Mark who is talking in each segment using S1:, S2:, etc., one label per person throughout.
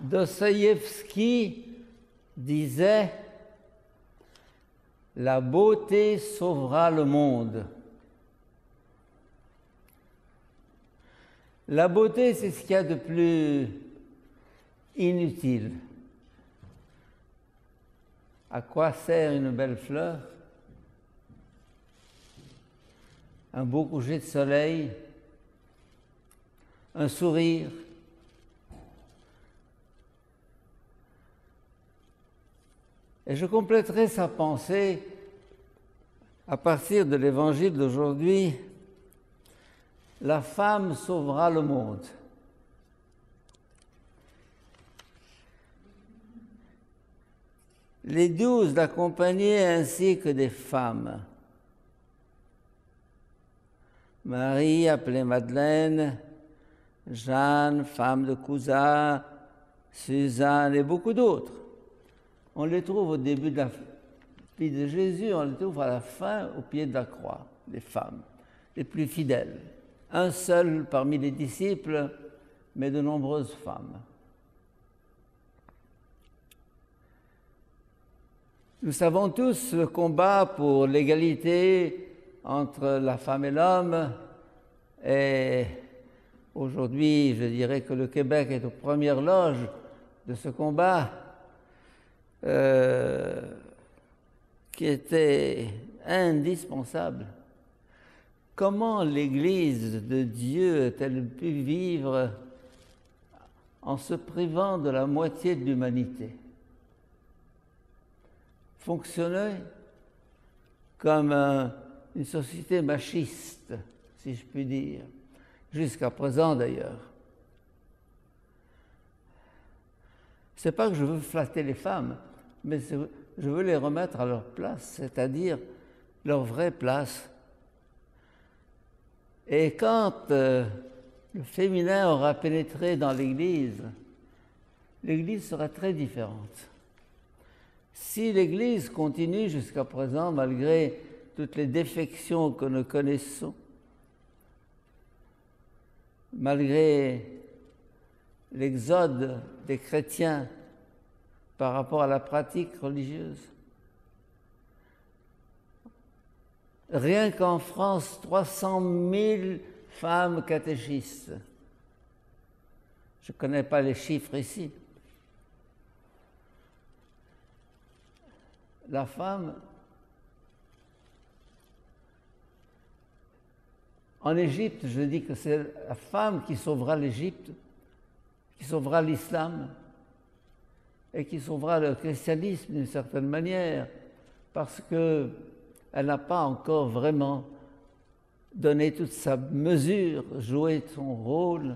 S1: Dostoïevski disait « La beauté sauvera le monde ». La beauté, c'est ce qu'il y a de plus inutile. À quoi sert une belle fleur? Un beau coucher de soleil, un sourire. Et je compléterai sa pensée à partir de l'évangile d'aujourd'hui. La femme sauvera le monde. Les 12 l'accompagnaient ainsi que des femmes. Marie, appelée Madeleine, Jeanne, femme de Couza, Suzanne et beaucoup d'autres. On les trouve au début de la vie de Jésus, on les trouve à la fin au pied de la croix, les femmes, les plus fidèles. Un seul parmi les disciples, mais de nombreuses femmes. Nous savons tous le combat pour l'égalité entre la femme et l'homme, et aujourd'hui, je dirais que le Québec est aux premières loges de ce combat qui était indispensable. Comment l'Église de Dieu a-t-elle pu vivre en se privant de la moitié de l'humanité? Fonctionner comme une société machiste, si je puis dire, jusqu'à présent d'ailleurs. Ce n'est pas que je veux flatter les femmes, mais je veux les remettre à leur place, c'est-à-dire leur vraie place. Et quand le féminin aura pénétré dans l'Église, l'Église sera très différente. Si l'Église continue jusqu'à présent, malgré toutes les défections que nous connaissons, malgré l'exode des chrétiens par rapport à la pratique religieuse, rien qu'en France, 300 000 femmes catéchistes. Je ne connais pas les chiffres ici. La femme, en Égypte, je dis que c'est la femme qui sauvera l'Égypte, qui sauvera l'islam et qui sauvera le christianisme d'une certaine manière, parce qu'elle n'a pas encore vraiment donné toute sa mesure, joué son rôle,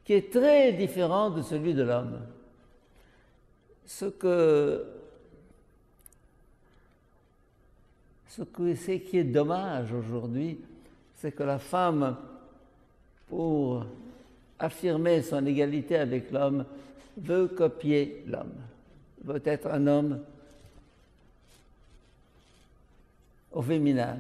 S1: qui est très différent de celui de l'homme. Ce qui est dommage aujourd'hui, c'est que la femme, pour affirmer son égalité avec l'homme, veut copier l'homme, veut être un homme au féminin,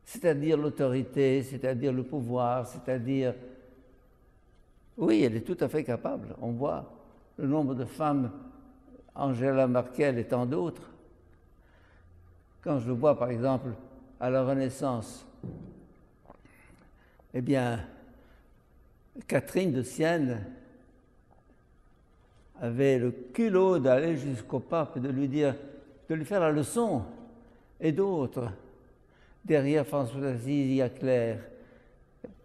S1: c'est-à-dire l'autorité, c'est-à-dire le pouvoir, c'est-à-dire... Oui, elle est tout à fait capable. On voit le nombre de femmes, Angela Merkel et tant d'autres. Quand je le vois, par exemple, à la Renaissance, eh bien, Catherine de Sienne avait le culot d'aller jusqu'au pape et de lui dire, de lui faire la leçon, et d'autres. Derrière François d'Assise, il y a Claire.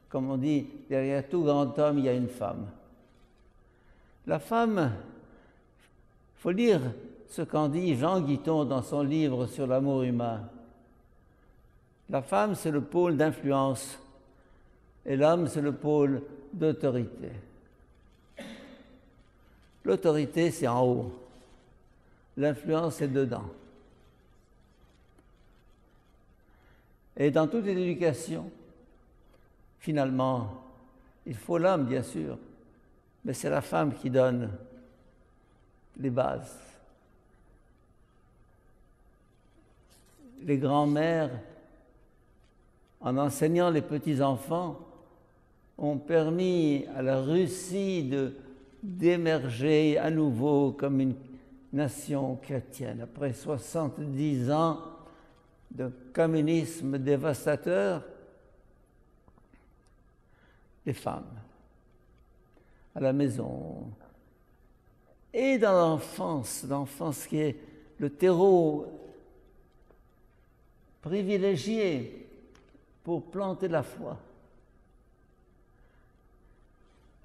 S1: Comme on dit, derrière tout grand homme, il y a une femme. La femme, il faut lire ce qu'en dit Jean Guiton dans son livre sur l'amour humain. La femme, c'est le pôle d'influence et l'homme, c'est le pôle d'autorité. L'autorité, c'est en haut. L'influence, c'est dedans. Et dans toute éducation, finalement, il faut l'homme, bien sûr, mais c'est la femme qui donne les bases. Les grands-mères, en enseignant les petits-enfants, ont permis à la Russie d'émerger à nouveau comme une nation chrétienne. Après 70 ans de communisme dévastateur, les femmes à la maison et dans l'enfance qui est le terreau privilégié pour planter la foi.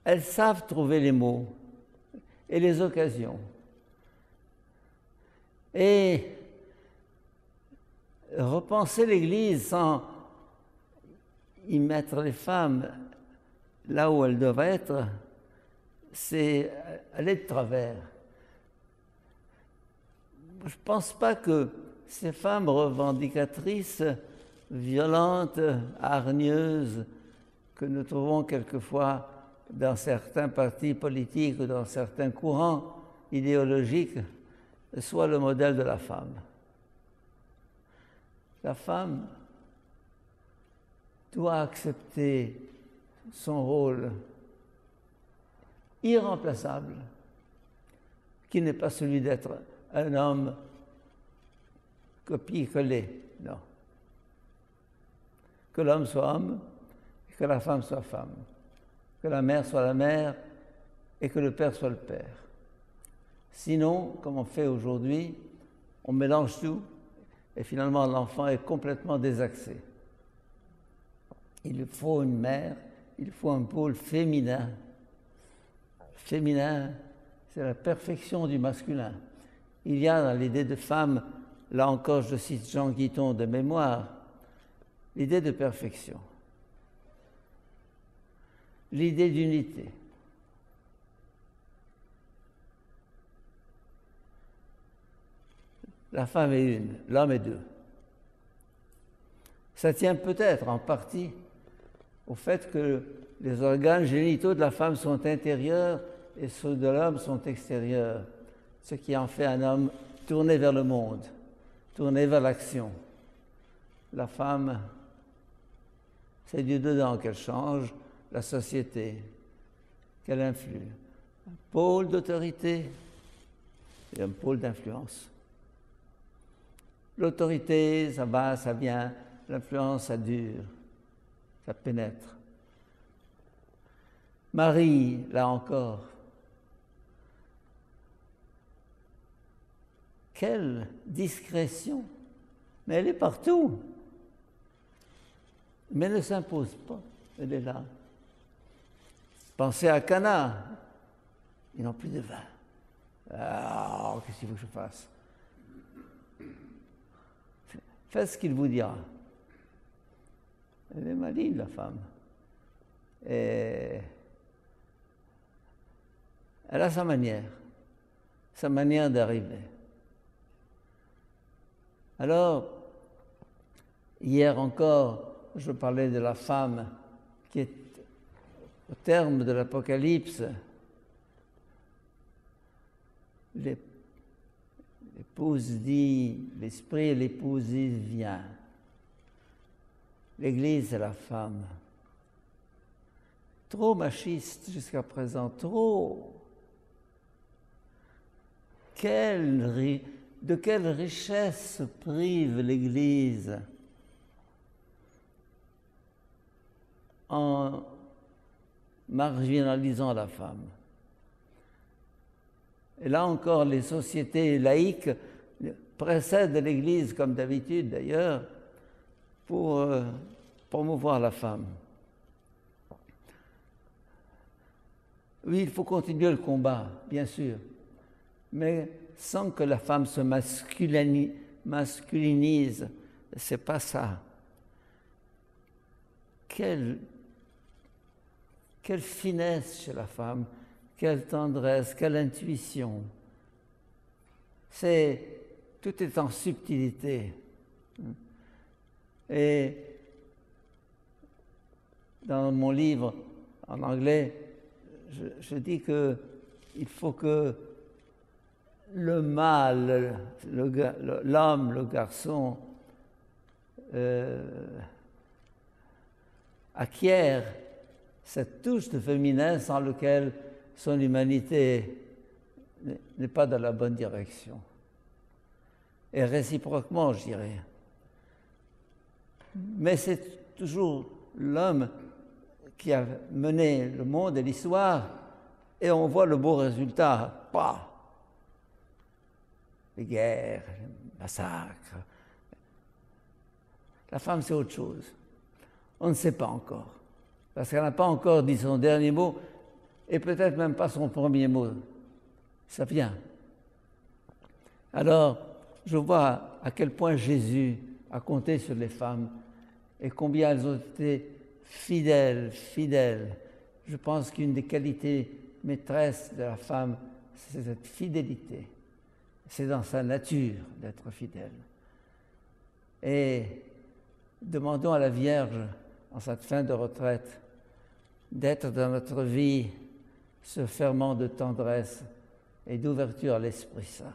S1: Elles savent trouver les mots et les occasions. Et repenser l'Église sans y mettre les femmes là où elles doivent être, c'est aller de travers. Je ne pense pas que ces femmes revendicatrices, violentes, hargneuses, que nous trouvons quelquefois dans certains partis politiques ou dans certains courants idéologiques, soient le modèle de la femme. La femme doit accepter son rôle irremplaçable, qui n'est pas celui d'être un homme copié-collé, non. Que l'homme soit homme, et que la femme soit femme, que la mère soit la mère, et que le père soit le père. Sinon, comme on fait aujourd'hui, on mélange tout, et finalement l'enfant est complètement désaxé. Il faut une mère, il faut un pôle féminin. Féminin, c'est la perfection du masculin. Il y a dans l'idée de femme, là encore je cite Jean Guiton de mémoire, l'idée de perfection, l'idée d'unité. La femme est une, l'homme est deux. Ça tient peut-être en partie au fait que les organes génitaux de la femme sont intérieurs et ceux de l'homme sont extérieurs, ce qui en fait un homme tourné vers le monde, tourné vers l'action. La femme, c'est du dedans qu'elle change la société, qu'elle influe. Un pôle d'autorité et un pôle d'influence. L'autorité, ça va, ça vient. L'influence, ça dure, ça pénètre. Marie, là encore, quelle discrétion! Mais elle est partout. Mais elle ne s'impose pas, elle est là. Pensez à Cana, ils n'ont plus de vin. Ah, qu'est-ce qu'il faut que je fasse? Faites ce qu'il vous dira. Elle est maligne, la femme. Et elle a sa manière d'arriver. Alors, hier encore, je parlais de la femme qui est au terme de l'Apocalypse. L'épouse dit, l'esprit et l'épouse disent, viens. L'Église, c'est la femme. Trop machiste jusqu'à présent, trop. De quelle richesse se prive l'Église en marginalisant la femme. Et là encore, les sociétés laïques précèdent l'Église, comme d'habitude d'ailleurs, pour promouvoir la femme. Oui, il faut continuer le combat, bien sûr, mais sans que la femme se masculinise, c'est pas ça. Quelle finesse chez la femme, quelle tendresse, quelle intuition. Tout est en subtilité. Et dans mon livre en anglais, je dis qu'il faut que le mâle, l'homme, le garçon, acquiert cette touche de féminin sans lequel son humanité n'est pas dans la bonne direction. Et réciproquement, je dirais. Mais c'est toujours l'homme qui a mené le monde et l'histoire, et on voit le beau résultat. Pas les guerres, les massacres. La femme, c'est autre chose. On ne sait pas encore. Parce qu'elle n'a pas encore dit son dernier mot, et peut-être même pas son premier mot. Ça vient. Alors, je vois à quel point Jésus a compté sur les femmes et combien elles ont été fidèles. Je pense qu'une des qualités maîtresses de la femme, c'est cette fidélité. C'est dans sa nature d'être fidèle. Et demandons à la Vierge, en cette fin de retraite, d'être dans notre vie ce ferment de tendresse et d'ouverture à l'Esprit Saint.